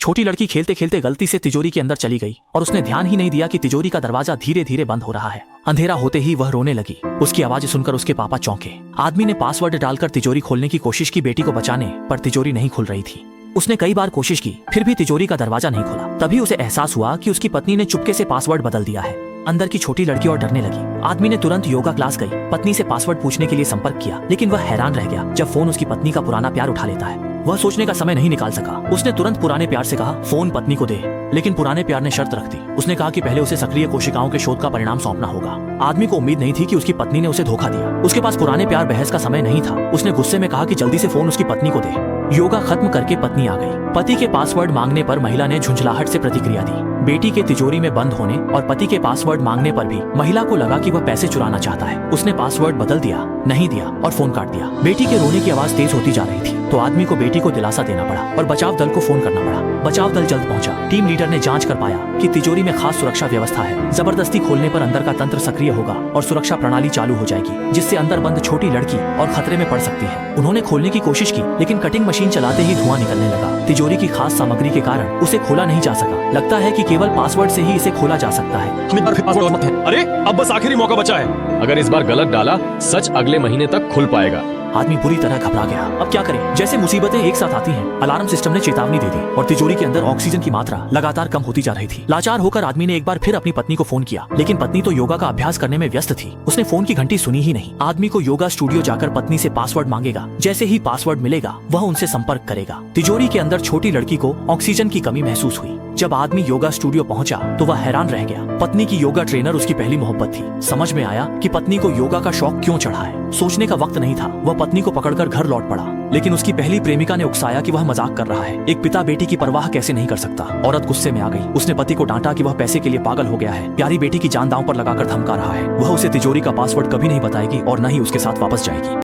छोटी लड़की खेलते खेलते गलती से तिजोरी के अंदर चली गई और उसने ध्यान ही नहीं दिया कि तिजोरी का दरवाजा धीरे धीरे बंद हो रहा है। अंधेरा होते ही वह रोने लगी। उसकी आवाज सुनकर उसके पापा चौंके। आदमी ने पासवर्ड डालकर तिजोरी खोलने की कोशिश की बेटी को बचाने, पर तिजोरी नहीं खुल रही थी। उसने कई बार कोशिश की, फिर भी तिजोरी का दरवाजा नहीं खुला। तभी उसे एहसास हुआ कि उसकी पत्नी ने चुपके से पासवर्ड बदल दिया है। अंदर की छोटी लड़की और डरने लगी। आदमी ने तुरंत योगा क्लास गई, पत्नी से पासवर्ड पूछने के लिए संपर्क किया, लेकिन वह हैरान रह गया जब फोन उसकी पत्नी का पुराना प्यार उठा लेता है। वह सोचने का समय नहीं निकाल सका। उसने तुरंत पुराने प्यार से कहा, फोन पत्नी को दे, लेकिन पुराने प्यार ने शर्त रख दी। उसने कहा कि पहले उसे सक्रिय कोशिकाओं के शोध का परिणाम सौंपना होगा। आदमी को उम्मीद नहीं थी कि उसकी पत्नी ने उसे धोखा दिया। उसके पास पुराने प्यार बहस का समय नहीं था। उसने गुस्से में कहा कि जल्दी से फोन उसकी पत्नी को दे। योगा खत्म करके पत्नी आ गई। पति के पासवर्ड मांगने पर महिला ने झुंझलाहट से प्रतिक्रिया दी। बेटी के तिजोरी में बंद होने और पति के पासवर्ड मांगने पर भी महिला को लगा कि वह पैसे चुराना चाहता है। उसने पासवर्ड बदल दिया, नहीं दिया और फोन काट दिया। बेटी के रोने की आवाज तेज होती जा रही थी, तो आदमी को बेटी को दिलासा देना पड़ा और बचाव दल को फोन करना पड़ा। बचाव दल जल्द पहुंचा। टीम लीडर ने जांच कर पाया कि तिजोरी में खास सुरक्षा व्यवस्था है। जबरदस्ती खोलने पर अंदर का तंत्र सक्रिय होगा और सुरक्षा प्रणाली चालू हो जाएगी, जिससे अंदर बंद छोटी लड़की और खतरे में पड़ सकती है। उन्होंने खोलने की कोशिश की, लेकिन कटिंग मशीन चलाते ही धुआं निकलने लगा। तिजोरी की खास सामग्री के कारण उसे खोला नहीं जा सका। लगता है कि केवल पासवर्ड से ही इसे खोला जा सकता है। अरे अब बस आखिरी मौका बचा है। अगर इस बार गलत डाला, सच अगले महीने तक खुल पाएगा। आदमी बुरी तरह घबरा गया। अब क्या करें? जैसे मुसीबतें एक साथ आती हैं। अलार्म सिस्टम ने चेतावनी दे दी और तिजोरी के अंदर ऑक्सीजन की मात्रा लगातार कम होती जा रही थी। लाचार होकर आदमी ने एक बार फिर अपनी पत्नी को फोन किया, लेकिन पत्नी तो योगा का अभ्यास करने में व्यस्त थी। उसने फोन की घंटी सुनी ही नहीं। आदमी को योगा स्टूडियो जाकर पत्नी से पासवर्ड मांगेगा। जैसे ही पासवर्ड मिलेगा, वह उनसे संपर्क करेगा। तिजोरी के अंदर छोटी लड़की को ऑक्सीजन की कमी महसूस हुई। जब आदमी योगा स्टूडियो पहुंचा तो वह हैरान रह गया। पत्नी की योगा ट्रेनर उसकी पहली मोहब्बत थी। समझ में आया कि पत्नी को योगा का शौक क्यों चढ़ा है। सोचने का वक्त नहीं था। वह पत्नी को पकड़कर घर लौट पड़ा, लेकिन उसकी पहली प्रेमिका ने उकसाया कि वह मजाक कर रहा है। एक पिता बेटी की परवाह कैसे नहीं कर सकता। औरत गुस्से में आ गई। उसने पति को डांटा कि वह पैसे के लिए पागल हो गया है। प्यारी बेटी की जान दांव पर लगाकर धमका रहा है। वह उसे तिजोरी का पासवर्ड कभी नहीं बताएगी और न ही उसके साथ वापस जाएगी।